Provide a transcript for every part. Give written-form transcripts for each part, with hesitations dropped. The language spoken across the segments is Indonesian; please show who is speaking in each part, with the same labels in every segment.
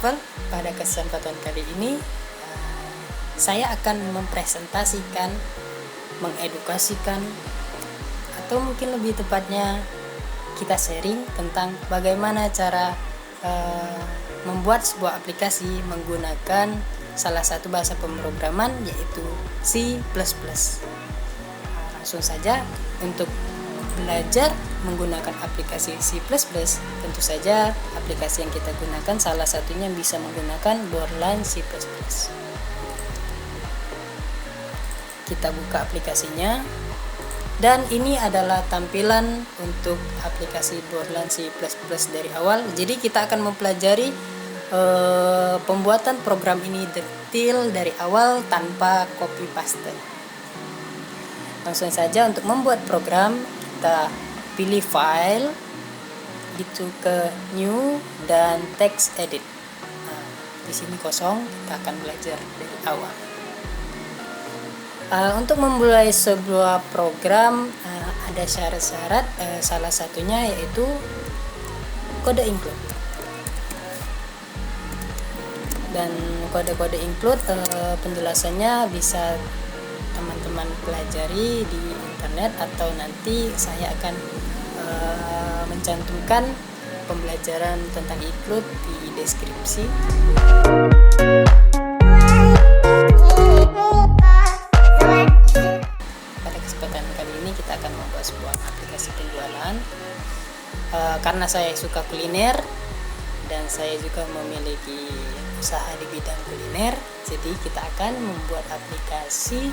Speaker 1: level. Pada kesempatan kali ini saya akan mempresentasikan, mengedukasikan, atau mungkin lebih tepatnya kita sharing tentang bagaimana cara membuat sebuah aplikasi menggunakan salah satu bahasa pemrograman, yaitu C++. Langsung saja, untuk belajar menggunakan aplikasi C++, tentu saja aplikasi yang kita gunakan salah satunya bisa menggunakan Borland C++. Kita buka aplikasinya, dan ini adalah tampilan untuk aplikasi Borland C++ dari awal. Jadi kita akan mempelajari pembuatan program ini detail dari awal tanpa copy paste. Langsung saja, untuk membuat program kita pilih file, gitu ke new dan text edit. Nah, di sini kosong, kita akan belajar dari awal. Untuk memulai sebuah program ada syarat-syarat, salah satunya yaitu kode include. Dan kode-kode include penjelasannya bisa teman-teman pelajari di internet, atau nanti saya akan mencantumkan pembelajaran tentang include di deskripsi. Kita akan membuat sebuah aplikasi penjualan. Karena saya suka kuliner dan saya juga memiliki usaha di bidang kuliner, jadi kita akan membuat aplikasi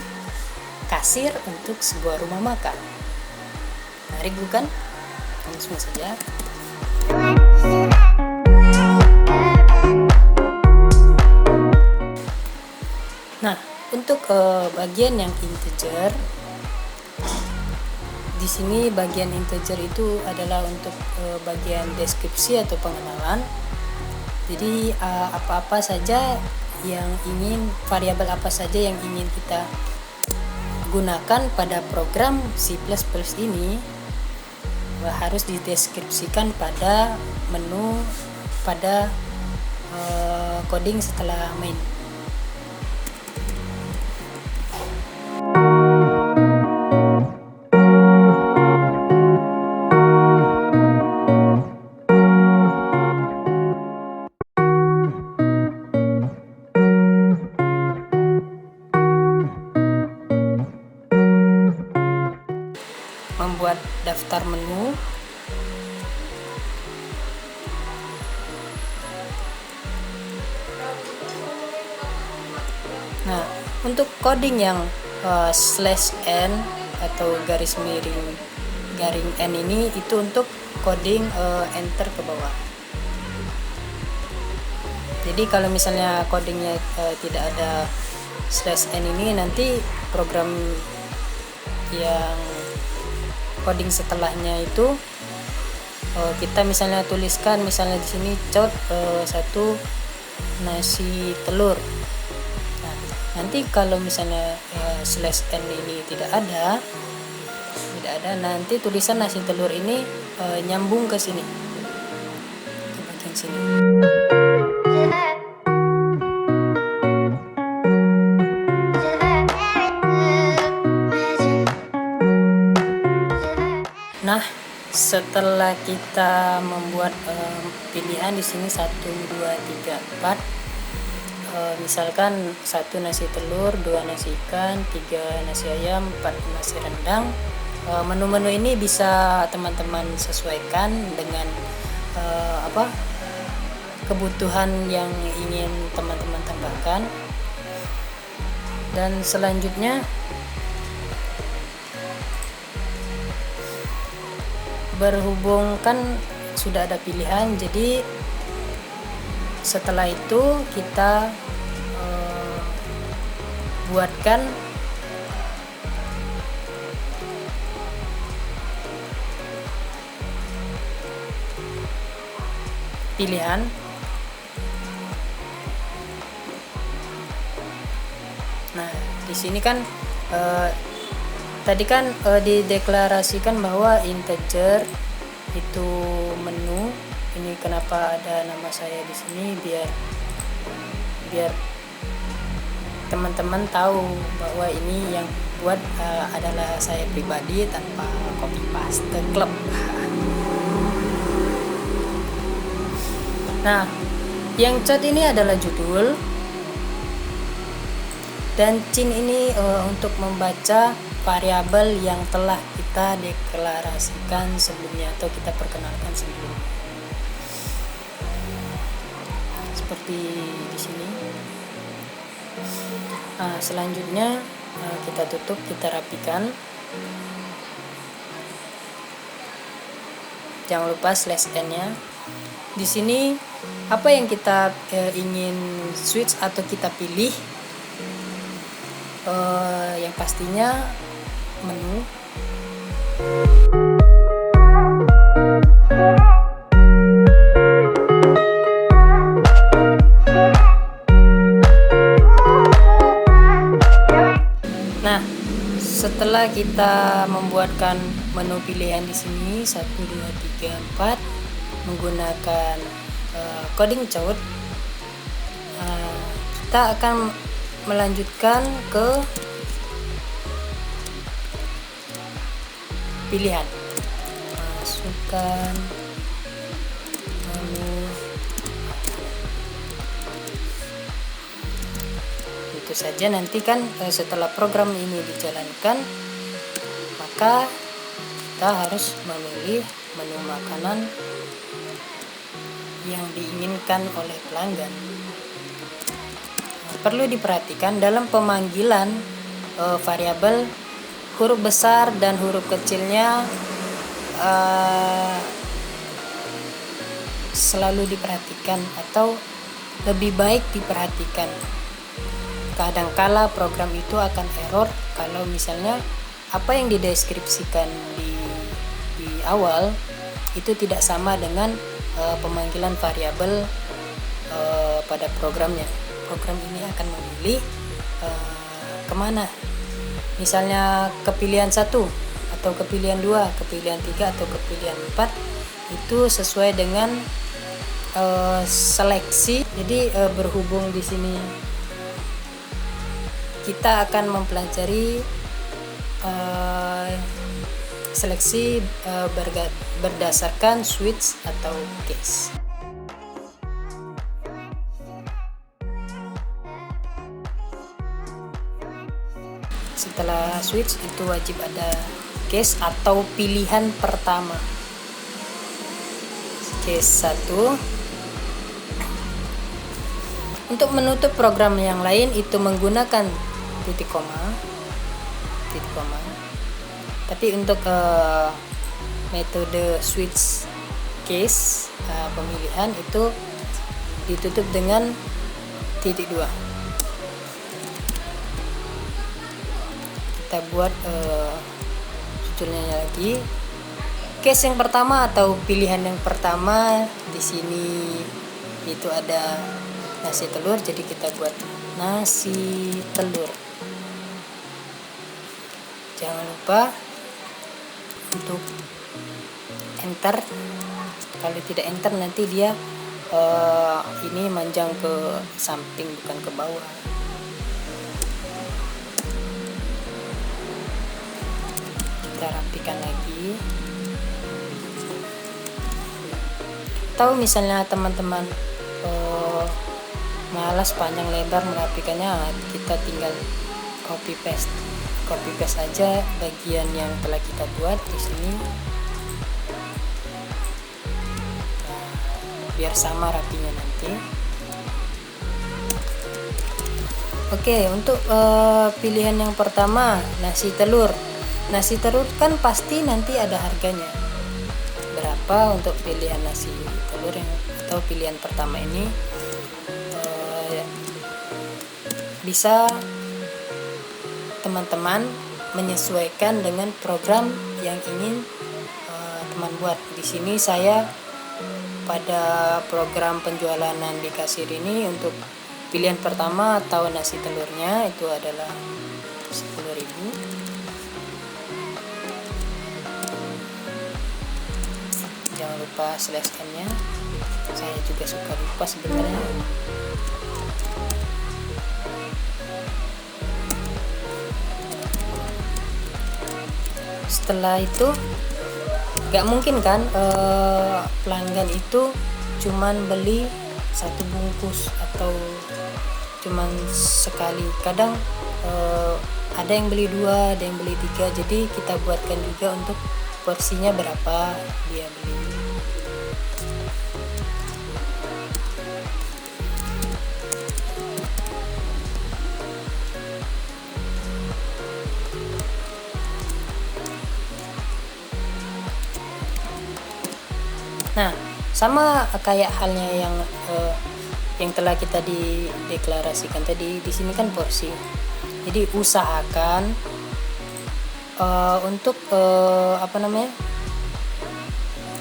Speaker 1: kasir untuk sebuah rumah makan. Menarik bukan? Langsung saja. Nah, untuk bagian yang integer, di sini bagian integer itu adalah untuk bagian deskripsi atau pengenalan. Jadi apa-apa saja yang ingin, variabel apa saja yang ingin kita gunakan pada program C++ ini harus dideskripsikan pada menu, pada coding setelah main. Membuat daftar menu. Nah, untuk coding yang /n atau garis miring garing n ini, itu untuk coding enter ke bawah. Jadi kalau misalnya codingnya tidak ada /n ini, nanti program yang coding setelahnya itu kita misalnya tuliskan, misalnya di sini code 1 nasi telur. Nah, nanti kalau misalnya /n ini tidak ada, nanti tulisan nasi telur ini nyambung ke sini, ke bagian sini. Nah, setelah kita membuat pilihan di sini 1, 2, 3, 4, misalkan 1 nasi telur, 2 nasi ikan, 3 nasi ayam, 4 nasi rendang. Menu-menu ini bisa teman-teman sesuaikan dengan kebutuhan yang ingin teman-teman tambahkan. Dan selanjutnya berhubung kan sudah ada pilihan, jadi setelah itu kita buatkan pilihan. Nah, di sini kan tadi kan dideklarasikan bahwa integer itu menu. Ini kenapa ada nama saya di sini, biar biar teman-teman tahu bahwa ini yang buat adalah saya pribadi tanpa copy paste klub. Nah, yang cat ini adalah judul, dan cin ini untuk membaca variabel yang telah kita deklarasikan sebelumnya atau kita perkenalkan sebelumnya. Seperti di sini. Nah, selanjutnya kita tutup, kita rapikan. Jangan lupa slash n-nya. Di sini apa yang kita ingin switch atau kita pilih, yang pastinya menu. Nah, setelah kita membuatkan menu pilihan di sini 1 2 3 4 menggunakan coding code, kita akan melanjutkan ke pilihan, masukkan menu. Itu saja, nanti kan setelah program ini dijalankan, maka kita harus memilih menu makanan yang diinginkan oleh pelanggan. Perlu diperhatikan dalam pemanggilan variabel, huruf besar dan huruf kecilnya selalu diperhatikan atau lebih baik diperhatikan. Kadangkala program itu akan error kalau misalnya apa yang dideskripsikan di awal itu tidak sama dengan pemanggilan variabel pada programnya. Program ini akan memilih kemana, misalnya kepilihan 1 atau kepilihan 2, kepilihan 3 atau kepilihan 4, itu sesuai dengan seleksi. Jadi berhubung di sini kita akan mempelajari seleksi berdasarkan switch atau case. Setelah switch itu wajib ada case atau pilihan pertama. Case 1. Untuk menutup program yang lain itu menggunakan titik koma. Tapi untuk metode switch case pemilihan itu ditutup dengan titik 2. Kita buat judulnya lagi. Case yang pertama atau pilihan yang pertama di sini itu ada nasi telur, jadi kita buat nasi telur. Jangan lupa untuk enter. Kalau tidak enter nanti dia ini manjang ke samping bukan ke bawah. Kita rapikan lagi. Tahu misalnya teman-teman malas panjang lebar merapikannya, kita tinggal copy paste aja bagian yang telah kita buat di sini. Nah, biar sama rapinya nanti. Oke, untuk pilihan yang pertama nasi telur. Nasi telur kan pasti nanti ada harganya. Berapa untuk pilihan nasi telur yang atau pilihan pertama ini? Bisa teman-teman menyesuaikan dengan program yang ingin teman buat. Di sini saya pada program penjualan di kasir ini untuk pilihan pertama atau nasi telurnya itu adalah 10.000. Jangan lupa slash n-nya. Saya juga suka lupa sebenarnya. setelah itu gak mungkin kan pelanggan itu cuman beli satu bungkus atau cuman sekali. Kadang ada yang beli 2, ada yang beli 3. Jadi kita buatkan juga untuk porsinya berapa dia beli. Nah, sama kayak halnya yang telah kita dideklarasikan tadi, di sini kan porsi. Jadi usahakan untuk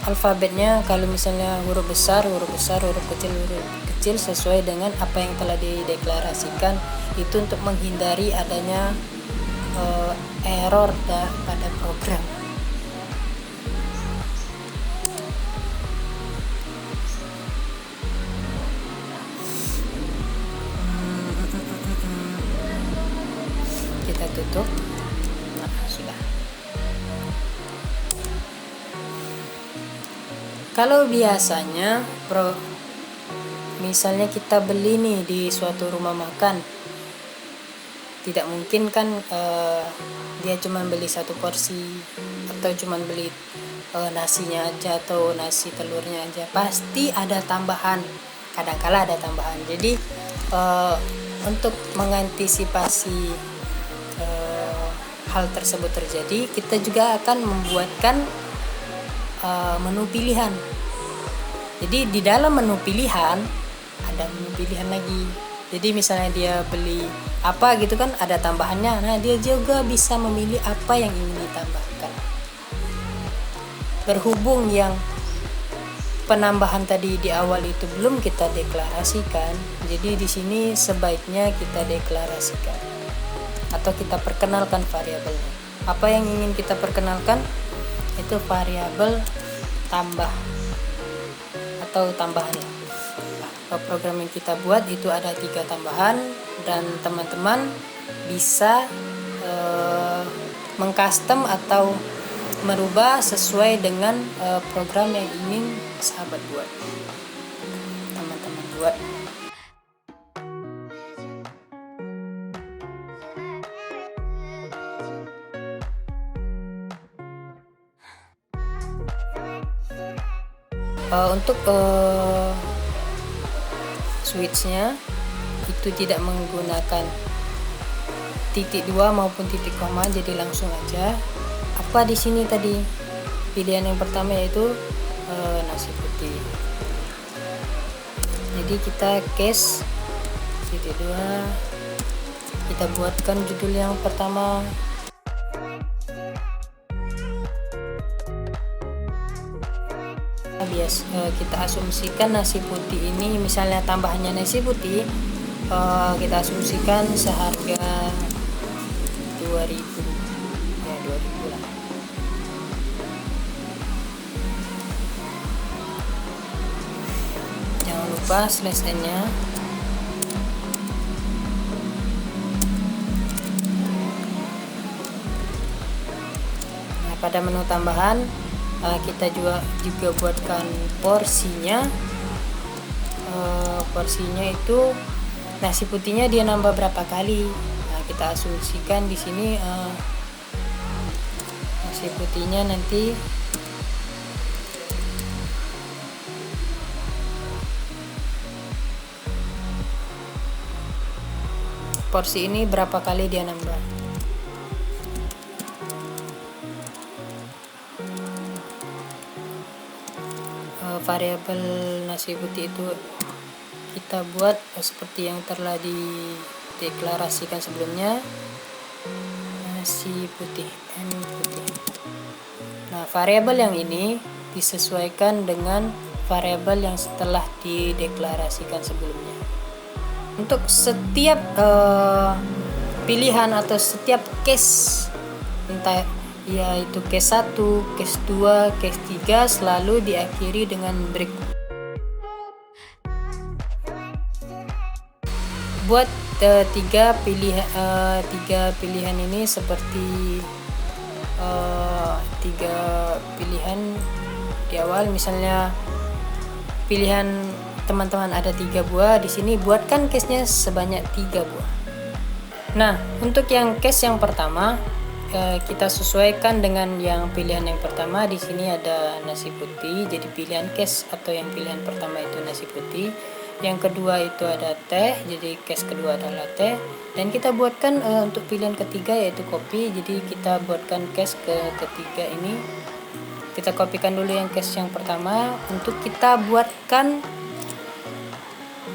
Speaker 1: alfabetnya, kalau misalnya huruf besar, huruf kecil sesuai dengan apa yang telah dideklarasikan, itu untuk menghindari adanya error pada program. Kita tutup. Nah, sudah. Kalau biasanya misalnya kita beli nih di suatu rumah makan, tidak mungkin kan dia cuma beli satu porsi atau cuma beli nasinya aja atau nasi telurnya aja. Pasti ada tambahan, kadang-kala ada tambahan. Jadi untuk mengantisipasi hal tersebut terjadi, kita juga akan membuatkan menu pilihan. Jadi di dalam menu pilihan ada menu pilihan lagi. Jadi misalnya dia beli apa gitu kan, ada tambahannya. Nah, dia juga bisa memilih apa yang ingin ditambahkan. Berhubung yang penambahan tadi di awal itu belum kita deklarasikan, jadi di sini sebaiknya kita deklarasikan atau kita perkenalkan variabelnya. Apa yang ingin kita perkenalkan? Itu variabel tambah atau tambahan. Program yang kita buat itu ada 3 tambahan, dan teman-teman bisa mengcustom atau merubah sesuai dengan program yang ingin sahabat buat, teman-teman buat. Untuk switchnya itu tidak menggunakan titik 2 maupun titik koma, jadi langsung aja. Apa di sini tadi pilihan yang pertama yaitu nasi putih. Jadi kita case titik 2, kita buatkan judul yang pertama. Kita asumsikan nasi putih ini, misalnya tambahannya nasi putih, kita asumsikan seharga 2000 ya, 2000 lah. Jangan lupa slash n nya. Nah, pada menu tambahan kita juga buatkan porsinya. Porsinya itu nasi putihnya dia nambah berapa kali. Nah, kita asumsikan di sini nasi putihnya nanti porsi ini berapa kali dia nambah. Variabel nasi putih itu kita buat seperti yang telah dideklarasikan sebelumnya, nasi putih, n putih. Nah, variabel yang ini disesuaikan dengan variabel yang setelah dideklarasikan sebelumnya. Untuk setiap pilihan atau setiap case, entah yaitu case 1, case 2, case 3, selalu diakhiri dengan break. Buat tiga pilihan ini seperti 3 pilihan di awal. Misalnya pilihan teman-teman ada 3 buah, di sini buatkan case-nya sebanyak 3 buah. Nah, untuk yang case yang pertama kita sesuaikan dengan yang pilihan yang pertama. Di sini ada nasi putih, jadi pilihan case atau yang pilihan pertama itu nasi putih. Yang kedua itu ada teh, jadi case kedua adalah teh. Dan kita buatkan untuk pilihan ketiga yaitu kopi, jadi kita buatkan case ketiga ini. Kita kopikan dulu yang case yang pertama untuk kita buatkan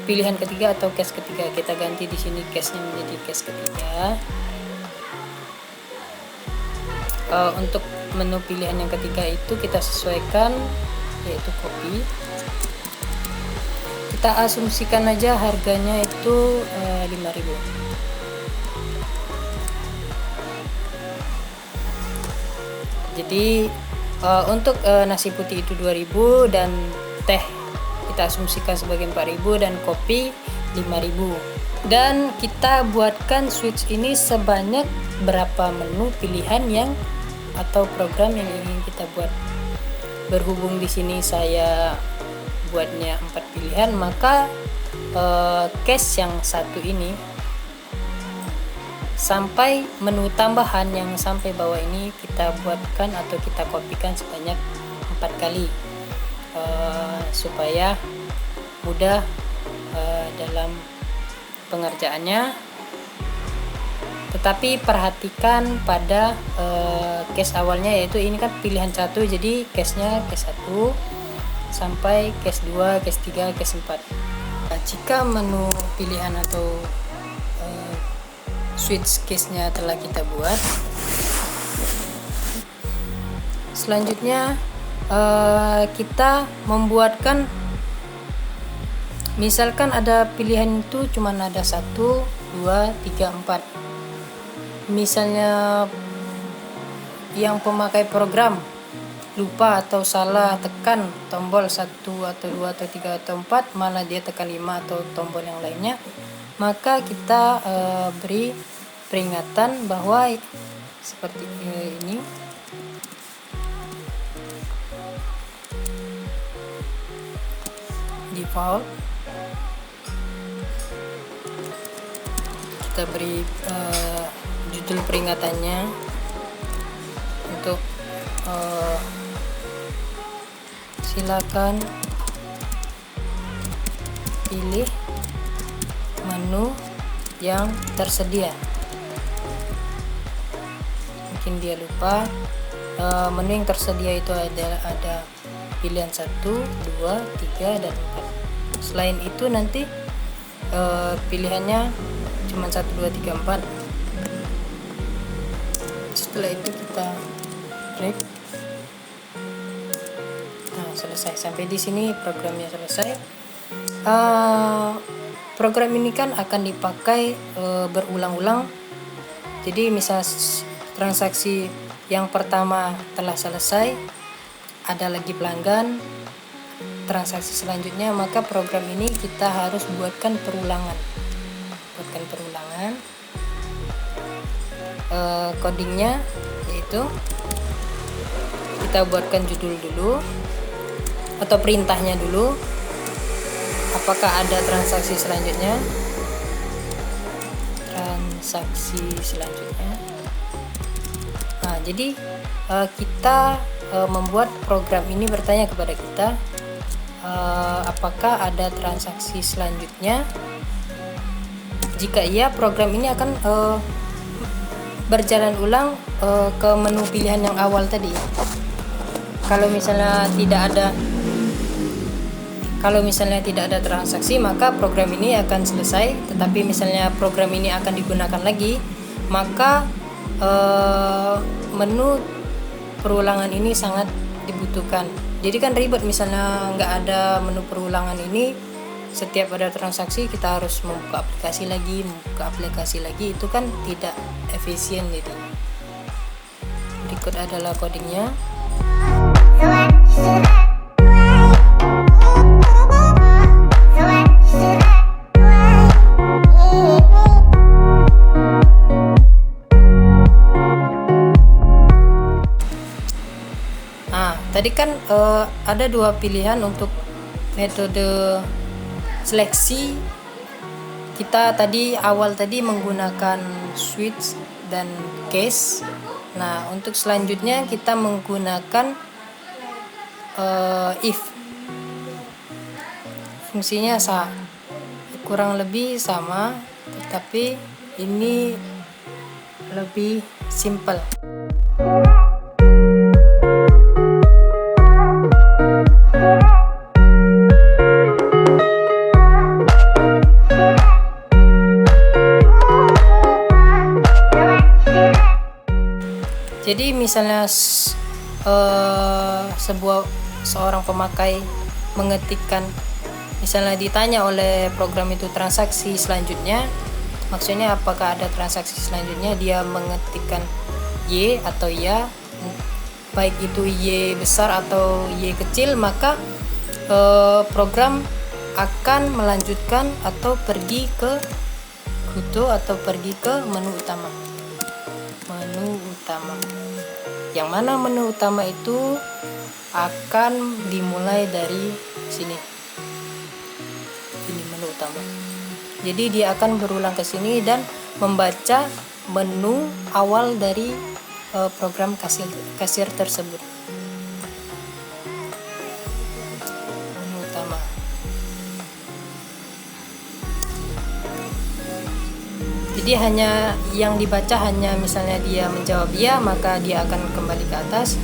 Speaker 1: pilihan ketiga atau case ketiga. Kita ganti di sini case-nya menjadi case ketiga. Untuk menu pilihan yang ketiga itu kita sesuaikan yaitu kopi. Kita asumsikan aja harganya itu 5.000. Jadi untuk nasi putih itu 2.000 dan teh kita asumsikan sebagai 4.000 dan kopi 5.000. Dan kita buatkan switch ini sebanyak berapa menu pilihan yang atau program yang ingin kita buat. Berhubung di sini saya buatnya 4 pilihan, maka case yang satu ini sampai menu tambahan yang sampai bawah ini kita buatkan atau kita kopikan sebanyak 4 kali supaya mudah dalam pengerjaannya. Tetapi perhatikan pada case awalnya, yaitu ini kan pilihan 1, jadi case-nya case 1 sampai case 2, case 3, case 4. Jika menu pilihan atau switch case-nya telah kita buat, selanjutnya kita membuatkan, misalkan ada pilihan itu cuma ada 1, 2, 3, 4. Misalnya yang pemakai program lupa atau salah tekan tombol 1 atau 2 atau 3 atau 4, malah dia tekan 5 atau tombol yang lainnya, maka kita beri peringatan bahwa seperti ini. Default kita beri judul peringatannya untuk silakan pilih menu yang tersedia. Mungkin dia lupa, menu yang tersedia itu ada pilihan 1, 2, 3, dan 4. Selain itu nanti pilihannya cuma 1, 2, 3, 4. Setelah itu kita break. Nah, selesai. Sampai di sini programnya selesai. Program ini kan akan dipakai berulang-ulang. Jadi misal transaksi yang pertama telah selesai, ada lagi pelanggan, transaksi selanjutnya, maka program ini kita harus buatkan perulangan. Codingnya yaitu kita buatkan judul dulu atau perintahnya dulu, apakah ada transaksi selanjutnya. Nah, jadi kita membuat program ini bertanya kepada kita apakah ada transaksi selanjutnya. Jika iya, program ini akan berjalan ulang ke menu pilihan yang awal tadi. Kalau misalnya tidak ada transaksi, maka program ini akan selesai. Tetapi misalnya program ini akan digunakan lagi, maka menu perulangan ini sangat dibutuhkan. Jadi kan ribet, misalnya nggak ada menu perulangan ini, setiap ada transaksi kita harus membuka aplikasi lagi, itu kan tidak efisien. Jadi berikut adalah codingnya. tadi kan ada dua pilihan untuk metode seleksi. Kita awal tadi menggunakan switch dan case. Nah, untuk selanjutnya kita menggunakan if. Fungsinya kurang lebih sama, tetapi ini lebih simple. Jadi misalnya seorang pemakai mengetikkan, misalnya ditanya oleh program itu transaksi selanjutnya, maksudnya apakah ada transaksi selanjutnya, dia mengetikkan Y atau ya, baik itu Y besar atau Y kecil, maka program akan melanjutkan atau pergi ke Kuto atau pergi ke menu utama. Yang mana menu utama itu akan dimulai dari sini. Ini menu utama. Jadi dia akan berulang ke sini dan membaca menu awal dari program kasir tersebut. Menu utama. Jadi hanya yang dibaca hanya misalnya dia menjawab ya, maka dia akan kembali ke atas.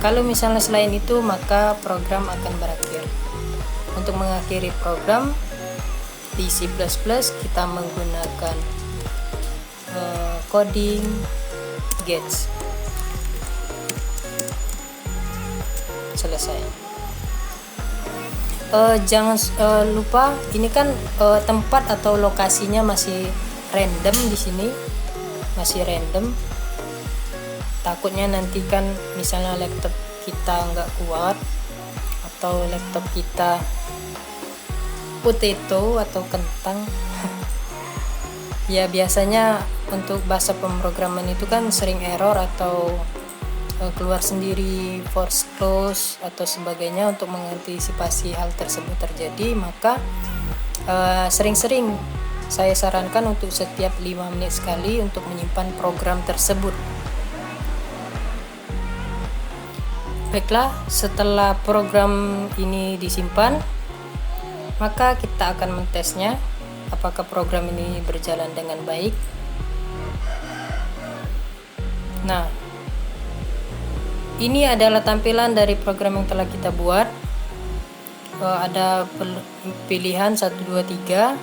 Speaker 1: Kalau misalnya selain itu, maka program akan berakhir. Untuk mengakhiri program di C++ kita menggunakan coding gets. Selesai. Jangan lupa, ini kan tempat atau lokasinya masih random di sini, masih random. Takutnya nanti kan misalnya laptop kita nggak kuat atau laptop kita potato atau kentang. Ya biasanya untuk bahasa pemrograman itu kan sering error atau keluar sendiri, force close atau sebagainya. Untuk mengantisipasi hal tersebut terjadi, maka sering-sering saya sarankan untuk setiap 5 menit sekali untuk menyimpan program tersebut. Baiklah, setelah program ini disimpan, maka kita akan mentesnya apakah program ini berjalan dengan baik. Nah, ini adalah tampilan dari program yang telah kita buat. Ada pilihan 1, 2, 3,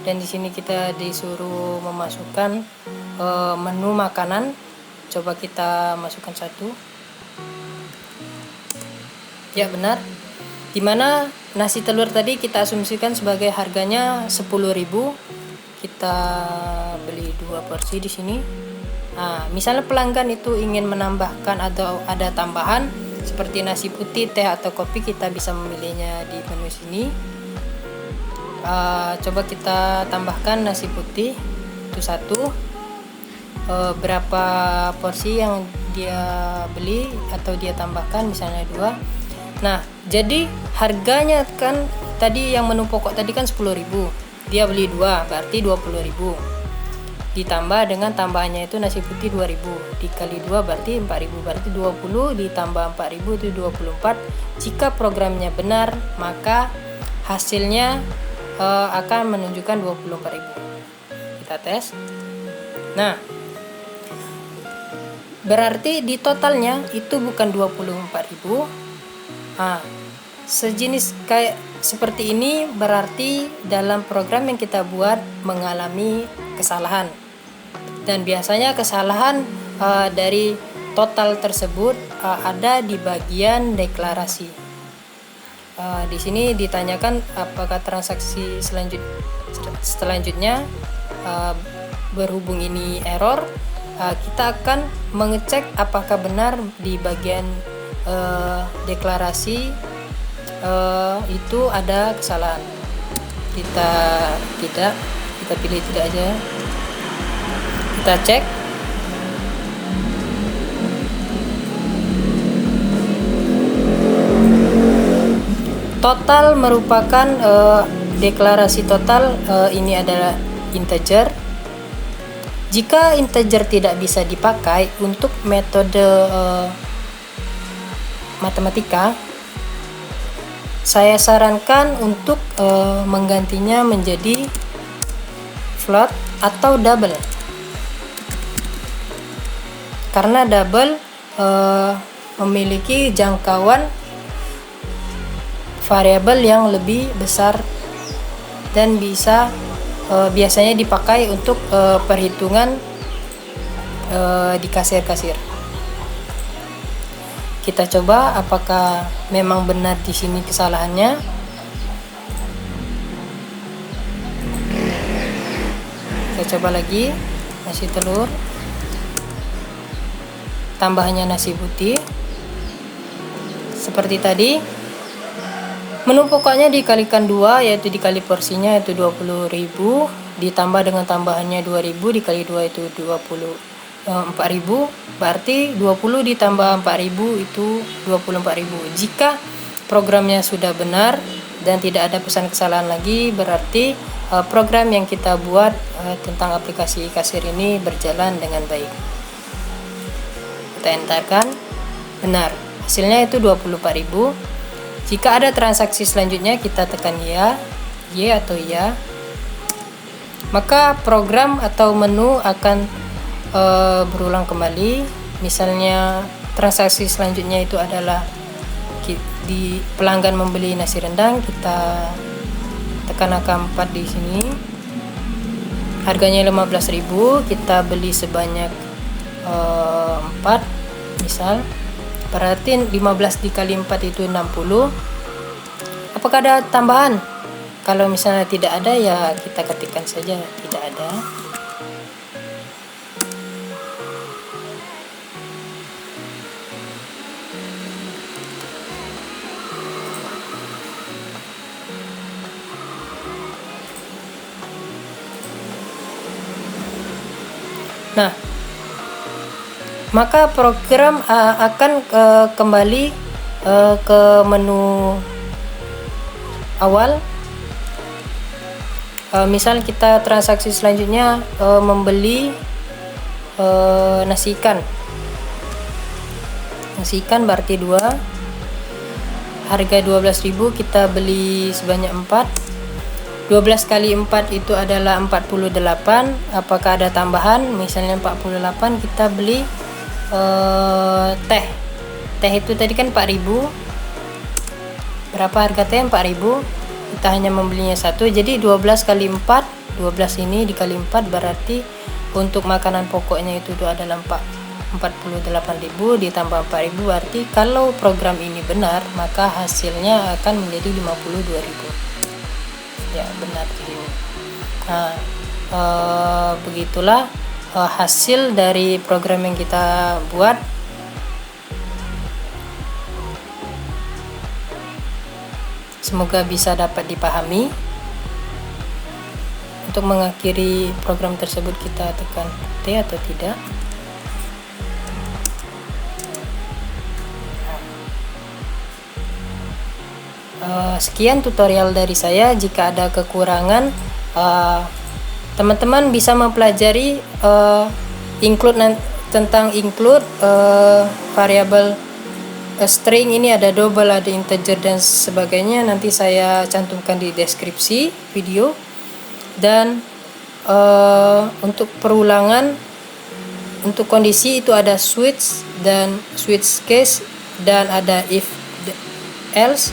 Speaker 1: dan di sini kita disuruh memasukkan menu makanan. Coba kita masukkan 1. Ya benar. Dimana nasi telur tadi kita asumsikan sebagai harganya 10.000. Kita beli 2 porsi di sini. Nah, misalnya pelanggan itu ingin menambahkan atau ada tambahan seperti nasi putih, teh atau kopi, kita bisa memilihnya di menu sini. Coba kita tambahkan nasi putih itu 1. Berapa porsi yang dia beli atau dia tambahkan, misalnya 2. Nah, jadi harganya kan tadi yang menu pokok tadi kan 10.000. Dia beli 2, berarti 20.000. Ditambah dengan tambahannya itu nasi putih 2.000. Dikali 2 berarti 4.000. Berarti 20 ditambah 4.000 itu 24. Jika programnya benar, maka hasilnya akan menunjukkan 24.000. Kita tes. Nah, berarti di totalnya itu bukan 24.000. Sejenis kayak seperti ini berarti dalam program yang kita buat mengalami kesalahan. Dan biasanya kesalahan dari total tersebut ada di bagian deklarasi. Di sini ditanyakan apakah transaksi selanjutnya berhubung ini error, kita akan mengecek apakah benar di bagian deklarasi itu ada kesalahan. Kita pilih tidak aja. Kita cek. Total merupakan deklarasi total, ini adalah integer. Jika integer tidak bisa dipakai untuk metode matematika, saya sarankan untuk menggantinya menjadi float atau double. Karena double memiliki jangkauan variabel yang lebih besar dan bisa biasanya dipakai untuk perhitungan di kasir-kasir. Kita coba apakah memang benar di sini kesalahannya. Kita coba lagi, nasi telur, tambahannya nasi putih. Seperti tadi, menu pokoknya dikalikan 2, yaitu dikali porsinya yaitu 20.000, ditambah dengan tambahannya 2.000 dikali 2 itu 4.000, berarti 20 ditambah 4.000 itu 24.000. Jika programnya sudah benar dan tidak ada pesan kesalahan lagi, berarti program yang kita buat tentang aplikasi kasir ini berjalan dengan baik. Kita entarkan, benar, hasilnya itu 24.000. Jika ada transaksi selanjutnya, kita tekan ya, Y atau ya, maka program atau menu akan berulang kembali. Misalnya transaksi selanjutnya itu adalah di pelanggan membeli nasi rendang, kita tekan angka 4 di sini. Harganya 15.000, kita beli sebanyak 4 misal. Berarti 15 dikali 4 itu 60. Apakah ada tambahan? Kalau misalnya tidak ada, ya kita ketikkan saja tidak ada. Nah, maka program akan kembali ke menu awal. Misal kita transaksi selanjutnya membeli nasi ikan. Nasi ikan berarti 2, harga 12.000, kita beli sebanyak 4. 12 kali 4 itu adalah 48. Apakah ada tambahan? Misalnya 48, kita beli teh. Teh itu tadi kan 4.000. Berapa harga teh? 4.000. Kita hanya membelinya 1. Jadi 12 kali 4, 12 ini dikali 4 berarti untuk makanan pokoknya itu adalah 48.000 ditambah 4.000, berarti kalau program ini benar maka hasilnya akan menjadi 52.000. Ya, benar ini. Nah, begitulah hasil dari program yang kita buat. Semoga bisa dapat dipahami. Untuk mengakhiri program tersebut, kita tekan T atau tidak. Sekian tutorial dari saya. Jika ada kekurangan, teman-teman bisa mempelajari tentang include variabel string. Ini ada double, ada integer dan sebagainya. Nanti saya cantumkan di deskripsi video. Dan untuk perulangan, untuk kondisi itu ada switch dan switch case, dan ada if else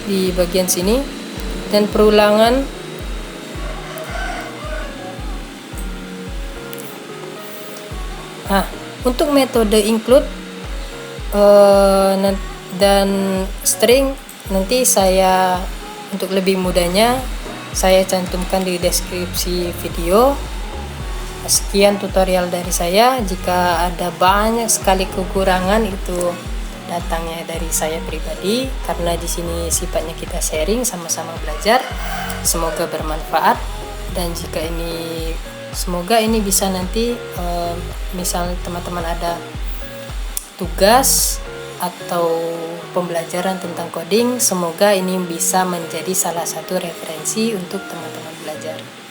Speaker 1: di bagian sini, dan perulangan untuk metode include dan string nanti saya, untuk lebih mudahnya, saya cantumkan di deskripsi video. Sekian tutorial dari saya. Jika ada banyak sekali kekurangan, itu datangnya dari saya pribadi, karena di sini sifatnya kita sharing, sama-sama belajar. Semoga bermanfaat, dan semoga ini bisa nanti misal teman-teman ada tugas atau pembelajaran tentang coding. Semoga ini bisa menjadi salah satu referensi untuk teman-teman belajar.